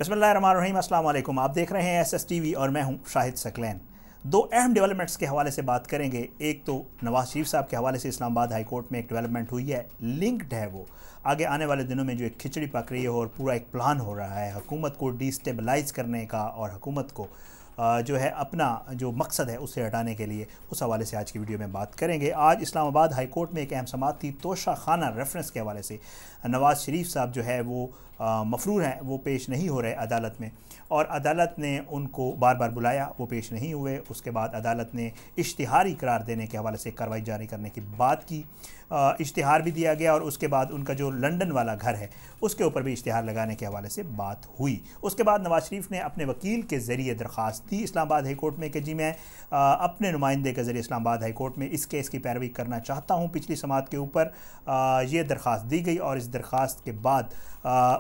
बिस्मिल्लाहिर्रहमानिर्रहीम, अस्सलाम वालेकुम। आप देख रहे हैं SSTV और मैं हूं शाहिद सकलैन। दो अहम डेवलपमेंट्स के हवाले से बात करेंगे। एक तो नवाज शरीफ साहब के हवाले से इस्लामाबाद हाई कोर्ट में एक डेवलपमेंट हुई है, लिंक्ड है वो आगे आने वाले दिनों में जो एक खिचड़ी पक रही है और पूरा एक प्लान हो रहा है हुकूमत को डिस्टेबलाइज करने का और हुकूमत को जो है अपना जो मकसद है उससे हटाने के लिए, उस हवाले से आज की वीडियो में बात करेंगे। आज इस्लामाबाद हाई कोर्ट में एक अहम समाअत थी। तोशा खाना रेफरेंस के हवाले से नवाज शरीफ साहब जो है वो मफरूर हैं, वो पेश नहीं हो रहे अदालत में और अदालत ने उनको बार बार बुलाया, वो पेश नहीं हुए। उसके बाद अदालत ने इश्तिहारी करार देने के हवाले से कार्रवाई जारी करने की बात की। इश्तिहार भी दिया गया और उसके बाद उनका जो लंदन वाला घर है उसके ऊपर भी इश्तिहार लगाने के हवाले से बात हुई। उसके बाद नवाज शरीफ ने अपने वकील के ज़रिए दरख्वास्त दी इस्लामाबाद हाई कोर्ट में कि जी मैं अपने नुमाइंदे के ज़रिए इस्लामाबाद हाई कोर्ट में इस केस की पैरवी करना चाहता हूँ। पिछली समाअत के ऊपर ये दरख्वास्त दी गई और इस दरख्वास्त के बाद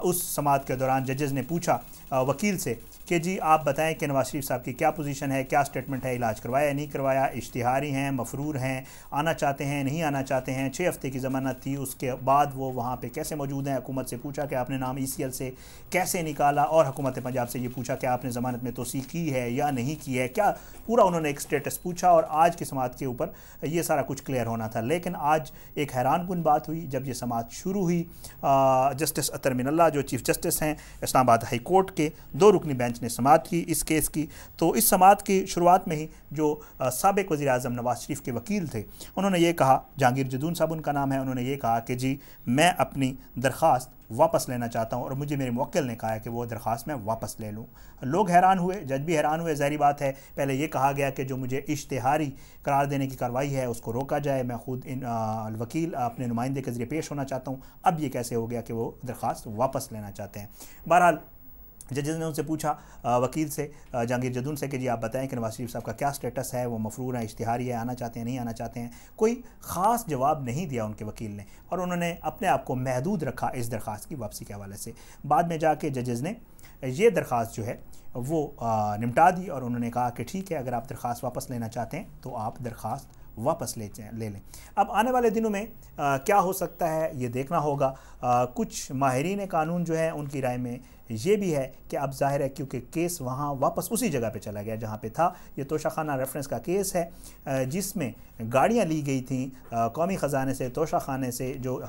उस समाअत के दौरान जजेस ने पूछा वकील से कि जी आप बताएं कि नवाज शरीफ साहब की क्या पोजीशन है, क्या स्टेटमेंट है, इलाज करवाया नहीं करवाया, इश्तिहारी हैं, मफरूर हैं, आना चाहते हैं, नहीं आना चाहते हैं। 6 हफ्ते की ज़मानत थी, उसके बाद वो वहाँ पे कैसे मौजूद हैं। हुकूमत से पूछा कि आपने नाम ECL से कैसे निकाला और हुकूमत पंजाब से ये पूछा कि आपने ज़मानत में तोसीक़ की है या नहीं की है, क्या पूरा उन्होंने एक स्टेटस पूछा और आज की समाअत के ऊपर ये सारा कुछ क्लियर होना था। लेकिन आज एक हैरानकुन बात हुई जब ये समाअत शुरू हुई। जस्टिस अतर मिनल्ला जो चीफ़ जस्टिस हैं इस्लामाबाद हाई कोर्ट के 2 रुकनी बेंच ने समाअत की इस केस की। तो इस समाअत की शुरुआत में ही जो साबिक़ वज़ीर-ए-आज़म नवाज शरीफ के वकील थे उन्होंने ये कहा, जहांगीर जदून साहब उनका नाम है, उन्होंने ये कहा कि जी मैं अपनी दरख्वास्त वापस लेना चाहता हूँ और मुझे मेरे मुवक्किल ने कहा है कि वो दरख्वास्त मैं वापस ले लूँ। लोग हैरान हुए, जज भी हैरान हुए। ज़ाहिर बात है, पहले ये कहा गया कि जो मुझे इश्तिहारी करार देने की कार्रवाई है उसको रोका जाए, मैं खुद इन वकील अपने नुमाइंदे के ज़रिए पेश होना चाहता हूँ। अब ये कैसे हो गया कि वो दरख्वास्त वापस लेना चाहते हैं। बहरहाल जजेस ने उनसे पूछा वकील से जहांगीर जदून से कि जी आप बताएं कि नवाज शरीफ साहब का क्या स्टेटस है, वो मफरूर हैं, इश्तिहारी है, आना चाहते हैं, नहीं आना चाहते हैं। कोई ख़ास जवाब नहीं दिया उनके वकील ने और उन्होंने अपने आप को महदूद रखा इस दरख्वास्त की वापसी के हवाले से। बाद में जाके जजेस ने ये दरख्वास्त जो है वो निपटा दी और उन्होंने कहा कि ठीक है, अगर आप दरख्वास्त वापस लेना चाहते हैं तो आप दरख्वास्त वापस ले लें। अब आने वाले दिनों में क्या हो सकता है ये देखना होगा। कुछ माहिरीन कानून जो हैं उनकी राय में ये भी है कि अब जाहिर है क्योंकि केस वहाँ वापस उसी जगह पे चला गया जहाँ पे था। ये तोशाखाना रेफरेंस का केस है जिसमें गाड़ियाँ ली गई थी कौमी ख़जाने से, तोशाखाने से जो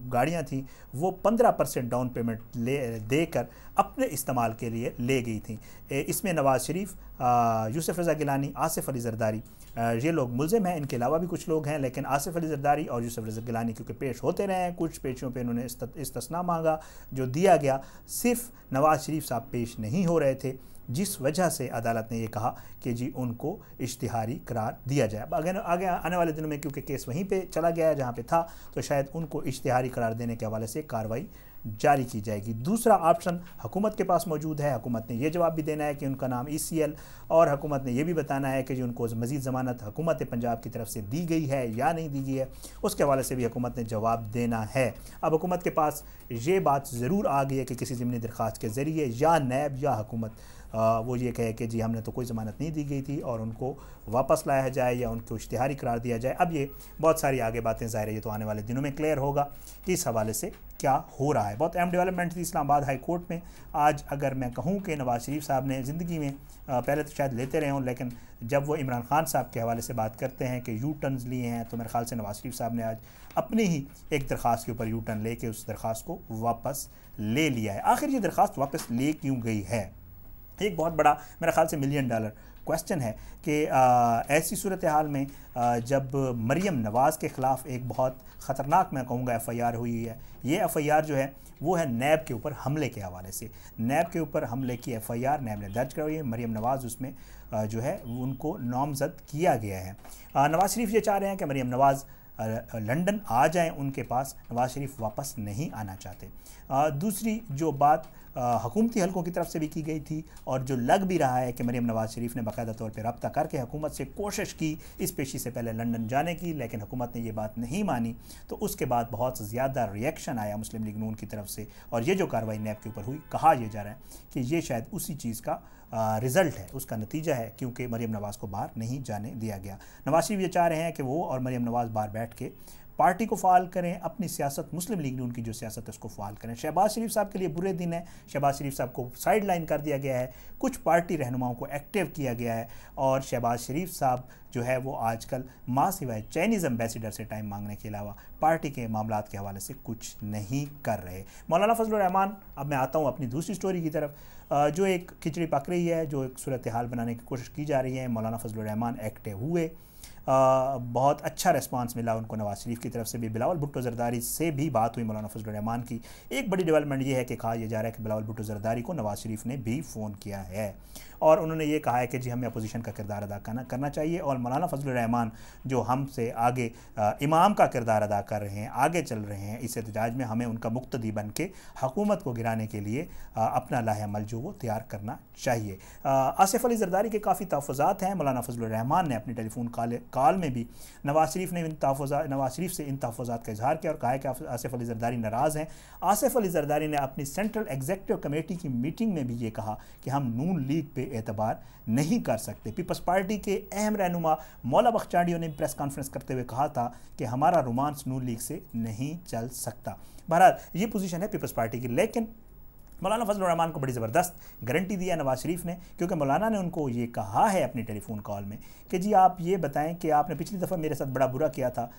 गाड़ियाँ थी वो 15% डाउन पेमेंट देकर अपने इस्तेमाल के लिए ले गई थी। इसमें नवाज शरीफ, यूसुफ रज़ा गिलानी, आसिफ अली ज़रदारी ये लोग मुल्ज़िम हैं। इनके अलावा भी कुछ लोग हैं, लेकिन आसिफ अली ज़रदारी और यूसुफ रज़ा गिलानी क्योंकि पेश होते रहे हैं, कुछ पेशियों पे इन्होंने इस्तिस्ना मांगा जो दिया गया, सिर्फ नवाज शरीफ साहब पेश नहीं हो रहे थे, जिस वजह से अदालत ने यह कहा कि जी उनको इश्तिहारी करार दिया जाए। आगे आने वाले दिनों में क्योंकि केस वहीं पे चला गया है जहाँ पे था, तो शायद उनको इश्तिहारी करार देने के हवाले से कार्रवाई जारी की जाएगी। दूसरा ऑप्शन हुकूमत के पास मौजूद है। हुकूमत ने यह जवाब भी देना है कि उनका नाम ECL और हुकूमत ने यह भी बताना है कि जो उनको मज़ीद ज़मानत हुकूमत पंजाब की तरफ से दी गई है या नहीं दी गई है, उसके हवाले से भी हुकूमत ने जवाब देना है। अब हुकूमत के पास ये बात ज़रूर आ गई है कि किसी ज़मीनी दरख्वास्त के ज़रिए या नैब या हुकूमत वो ये कहे कि जी हमने तो कोई ज़मानत नहीं दी गई थी और उनको वापस लाया जाए या उनको इश्तिहारी करार दिया जाए। अब ये बहुत सारी आगे बातें ज़ाहिर है ये तो आने वाले दिनों में क्लियर होगा कि इस हवाले से क्या हो रहा है। बहुत अहम डेवलपमेंट थी इस्लामाबाद हाई कोर्ट में आज। अगर मैं कहूँ कि नवाज शरीफ साहब ने ज़िंदगी में पहले तो शायद लेते रहे हों, लेकिन जब वो इमरान खान साहब के हवाले से बात करते हैं कि यू टर्न्स लिए हैं, तो मेरे ख्याल से नवाज शरीफ साहब ने आज अपनी ही एक दरख्वास्त के ऊपर यू टर्न ले कर उस दरख्वास्त को वापस ले लिया है। आखिर ये दरख्वास्त वापस ले क्यों गई है, एक बहुत बड़ा मेरे ख्याल से $1 मिलियन क्वेश्चन है कि ऐसी सूरत हाल में जब मरीम नवाज़ के ख़िलाफ़ एक बहुत ख़तरनाक मैं कहूँगा FIR हुई है। ये FIR जो है वो है नैब के ऊपर हमले के हवाले से। नैब के ऊपर हमले की FIR नैब ने दर्ज करवाई है। मरीम नवाज़ उसमें जो है उनको नामज़द किया गया है। नवाज़ शरीफ ये चाह रहे हैं कि मरीम नवाज़ लंदन आ जाएं उनके पास, नवाज शरीफ वापस नहीं आना चाहते। दूसरी जो बात हुकूमती हलकों की तरफ से भी की गई थी और जो लग भी रहा है कि मरीम नवाज शरीफ ने बाकायदा तौर पर रब्ता करके हुकूमत से कोशिश की इस पेशी से पहले लंदन जाने की, लेकिन हुकूमत ने ये बात नहीं मानी, तो उसके बाद बहुत ज़्यादा रिएक्शन आया मुस्लिम लीग नून की तरफ से और ये जो कार्रवाई नैब के ऊपर हुई, कहा यह जा रहा है कि ये शायद उसी चीज़ का रिज़ल्ट है, उसका नतीजा है, क्योंकि मरीम नवाज़ को बाहर नहीं जाने दिया गया। नवाज शरीफ ये चाह रहे हैं कि वो और मरीम नवाज़ बाहर बैठ के पार्टी को फ़ाल करें, अपनी सियासत मुस्लिम लीग नून की जो सियासत है उसको फ़ाल करें। शहबाज शरीफ साहब के लिए बुरे दिन है, शहबाज शरीफ साहब को साइड लाइन कर दिया गया है, कुछ पार्टी रहनुमाओं को एक्टिव किया गया है और शहबाज शरीफ साहब जो है वो आजकल माँ सिवाय चाइनीज़ एम्बेसडर से टाइम मांगने के अलावा पार्टी के मामलात के हवाले से कुछ नहीं कर रहे। मौलाना फजलुर रहमान, अब मैं आता हूँ अपनी दूसरी स्टोरी की तरफ, जो एक खिचड़ी पक रही है, जो एक सूरत हाल बनाने की कोशिश की जा रही है। मौलाना फजलुर रहमान एक्टिव हुए, बहुत अच्छा रिस्पांस मिला उनको नवाज़ शरीफ की तरफ से भी। बिलावल भुट्टो ज़रदारी से भी बात हुई मौलाना फजलुर रहमान की। एक बड़ी डेवलपमेंट ये है कि कहा यह जा रहा है कि बिलावल भुट्टो ज़रदारी को नवाज़ शरीफ ने भी फ़ोन किया है और उन्होंने ये कहा है कि जी हमें अपोजिशन का किरदार अदा करना चाहिए और मौलाना फजलुर रहमान जो हमसे आगे इमाम का किरदार अदा कर रहे हैं, आगे चल रहे हैं इस एहतजाज में, हमें उनका मुक्तदी बन के हुकूमत को गिराने के लिए अपना लाहेअमल जो वो तैयार करना चाहिए। आसिफ अली ज़रदारी के काफ़ी तहफ़्फ़ुज़ात हैं। मौलाना फजलुर रहमान ने अपनी टेलीफोन कॉल में भी नवाज़ शरीफ से इन तहफ़्फ़ुज़ात का इजहार किया और कहा है कि आसिफ अली ज़रदारी नाराज़ हैं। आसिफ अली ज़रदारी ने अपनी सेंट्रल एग्जीक्यूटिव कमेटी की मीटिंग में भी ये कहा कि हम नून लीग पे एतबार नहीं कर सकते। पीपल्स पार्टी के अहम रहनुमा मौला बख्शाडियों ने प्रेस कॉन्फ्रेंस करते हुए कहा था कि हमारा रोमांस नून लीग से नहीं चल सकता। बहरहाल ये पोजीशन है पीपल्स पार्टी की, लेकिन मौलाना फजलुर रहमान को बड़ी ज़बरदस्त गारंटी दिया नवाज़ शरीफ ने, क्योंकि मौलाना ने उनको ये कहा है अपनी टेलीफोन कॉल में कि जी आप ये बताएं कि आपने पिछली दफ़ा मेरे साथ बड़ा बुरा किया था,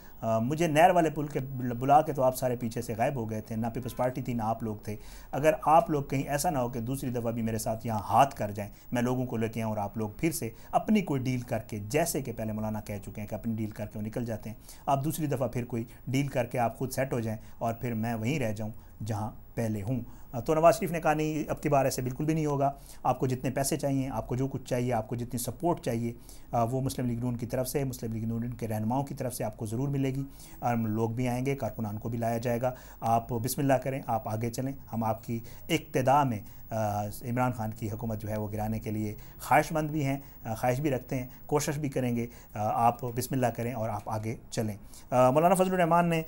मुझे नहर वाले पुल के बुला के तो आप सारे पीछे से गायब हो गए थे, ना पीपल्स पार्टी थी ना आप लोग थे। अगर आप लोग कहीं ऐसा ना हो कि दूसरी दफ़ा भी मेरे साथ यहाँ हाथ कर जाएँ, मैं लोगों को लेके आऊँ और आप लोग फिर से अपनी कोई डील करके, जैसे कि पहले मौलाना कह चुके हैं कि अपनी डील करके वो निकल जाते हैं, आप दूसरी दफ़ा फिर कोई डील करके आप खुद सेट हो जाएँ और फिर मैं वहीं रह जाऊँ जहाँ पहले हूँ। तो नवाज़ शरीफ ने कहा नहीं, अब की बार ऐसे बिल्कुल भी नहीं होगा। आपको जितने पैसे चाहिए, आपको जो कुछ चाहिए, आपको जितनी सपोर्ट चाहिए वो मुस्लिम लीग नून की तरफ से, मुस्लिम लीग नून के रहनुमाओं की तरफ से आपको ज़रूर मिलेगी। लोग भी आएंगे, कारकुनान को भी लाया जाएगा। आप बिस्मिल्लाह करें, आप आगे चलें। हम आपकी इक्तदा में इमरान खान की हुकूमत जो है वो गिराने के लिए ख्वाहिशमंद भी हैं, ख्वाहिश भी रखते हैं, कोशिश भी करेंगे। आप बिस्मिल्लाह करें और आप आगे चलें। मौलाना फजलुर रहमान ने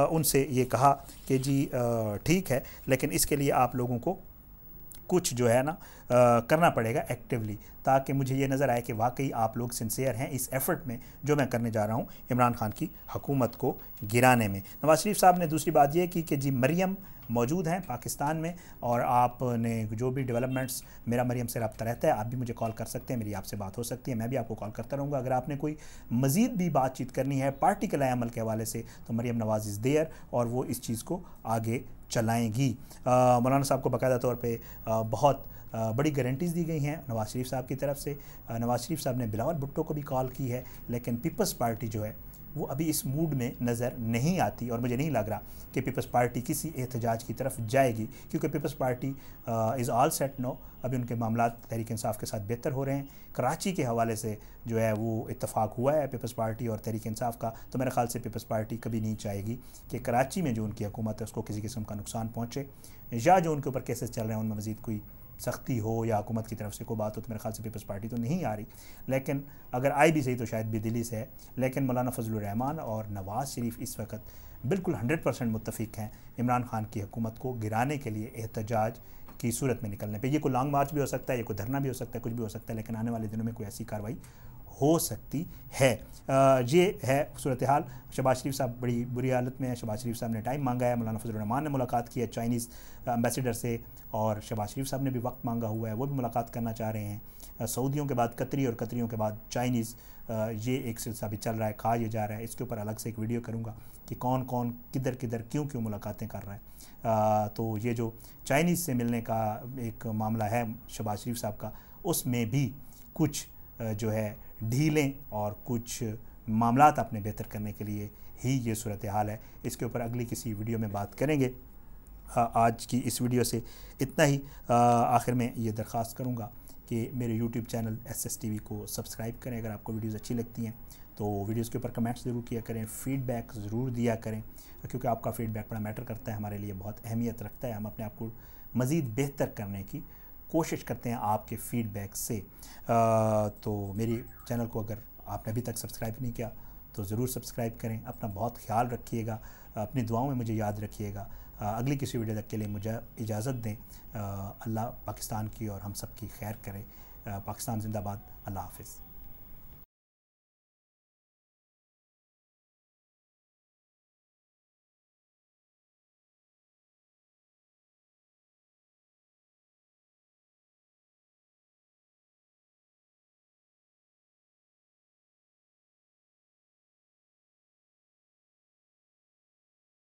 उनसे ये कहा कि जी ठीक है, लेकिन इसके लिए आप लोगों को कुछ जो है ना करना पड़ेगा एक्टिवली, ताकि मुझे ये नज़र आए कि वाकई आप लोग सिंसियर हैं इस एफ़र्ट में जो मैं करने जा रहा हूँ इमरान खान की हुकूमत को गिराने में। नवाज़ शरीफ साहब ने दूसरी बात ये की कि जी मरियम मौजूद हैं पाकिस्तान में और आपने जो भी डेवलपमेंट्स, मेरा मरियम से रब्ता रहता है, आप भी मुझे कॉल कर सकते हैं, मेरी आपसे बात हो सकती है, मैं भी आपको कॉल करता रहूँगा। अगर आपने कोई मज़ीद भी बातचीत करनी है पार्टी के लाएअमल के हवाले से तो मरियम नवाज़ इज़ देयर और वो इस चीज़ को आगे चलाएँगी। मौलाना साहब को बाकायदा तौर पर बहुत बड़ी गारंटीज़ दी गई हैं नवाज़ शरीफ साहब की तरफ से। नवाज़ शरीफ साहब ने बिलावल भुट्टो को भी कॉल की है, लेकिन पीपल्स पार्टी जो है वो अभी इस मूड में नज़र नहीं आती और मुझे नहीं लग रहा कि पीपल्स पार्टी किसी एहतजाज की तरफ जाएगी, क्योंकि Peoples Party is all set no. अभी उनके मामलात तहरीक इंसाफ के साथ बेहतर हो रहे हैं। कराची के हवाले से जो है वो इत्तफाक हुआ है पीपल्स पार्टी और तहरीक इंसाफ का, तो मेरे ख्याल से पीपल्स पार्टी कभी नहीं चाहेगी कि कराची में जो उनकी हुकूमत है उसको किसी किस्म का नुकसान पहुँचे, या जो उनके ऊपर केसेस चल रहे हैं उनमें मज़ीद कोई सख्ती हो या हुकूमत की तरफ से कोई बात हो। तो मेरे ख्याल से पीपल्स पार्टी तो नहीं आ रही, लेकिन अगर आई भी सही तो शायद भी दिल्ली से है। लेकिन मौलाना फजलुर रहमान और नवाज़ शरीफ इस वक्त बिल्कुल 100% मुत्तफिक हैं इमरान खान की हुकूमत को गिराने के लिए एहतजाज की सूरत में निकलने पे। ये कोई लॉन्ग मार्च भी हो सकता है, ये कोई धरना भी हो सकता है, कुछ भी हो सकता है, लेकिन आने वाले दिनों में कोई ऐसी कार्रवाई हो सकती है। ये है सूरत हाल। शहबाज शरीफ साहब बड़ी बुरी हालत में है। शहबाज शरीफ साहब ने टाइम मांगा है, मौलाना फजलुर रहमान ने मुलाकात की है चाइनीज़ एम्बेसडर से और शहबाज शरीफ साहब ने भी वक्त मांगा हुआ है, वो भी मुलाकात करना चाह रहे हैं। सऊदियों के बाद कतरी और कतरियों के बाद चाइनीज़, ये एक सिलसिला भी चल रहा है, कहा यह जा रहा है। इसके ऊपर अलग से एक वीडियो करूँगा कि कौन कौन किधर किधर क्यों क्यों मुलाकातें कर रहा है। तो ये जो चाइनीज़ से मिलने का एक मामला है शहबाज शरीफ साहब का, उसमें भी कुछ जो है ढीलें और कुछ मामलात अपने बेहतर करने के लिए ही ये सूरत हाल है। इसके ऊपर अगली किसी वीडियो में बात करेंगे। आज की इस वीडियो से इतना ही। आखिर में ये दरख्वास्त करूँगा कि मेरे YouTube चैनल SSTV को सब्सक्राइब करें अगर आपको वीडियोज़ अच्छी लगती हैं तो वीडियोज़ के ऊपर कमेंट्स ज़रूर किया करें, फ़ीडबैक ज़रूर दिया करें, क्योंकि आपका फ़ीडबैक बड़ा मैटर करता है, हमारे लिए बहुत अहमियत रखता है। हम अपने आप को मज़ीद बेहतर करने की कोशिश करते हैं आपके फ़ीडबैक से। तो मेरी चैनल को अगर आपने अभी तक सब्सक्राइब नहीं किया तो ज़रूर सब्सक्राइब करें। अपना बहुत ख्याल रखिएगा, अपनी दुआओं में मुझे याद रखिएगा। अगली किसी वीडियो तक के लिए मुझे इजाज़त दें। अल्लाह पाकिस्तान की और हम सब की खैर करे। पाकिस्तान जिंदाबाद। अल्लाह हाफ़िज़।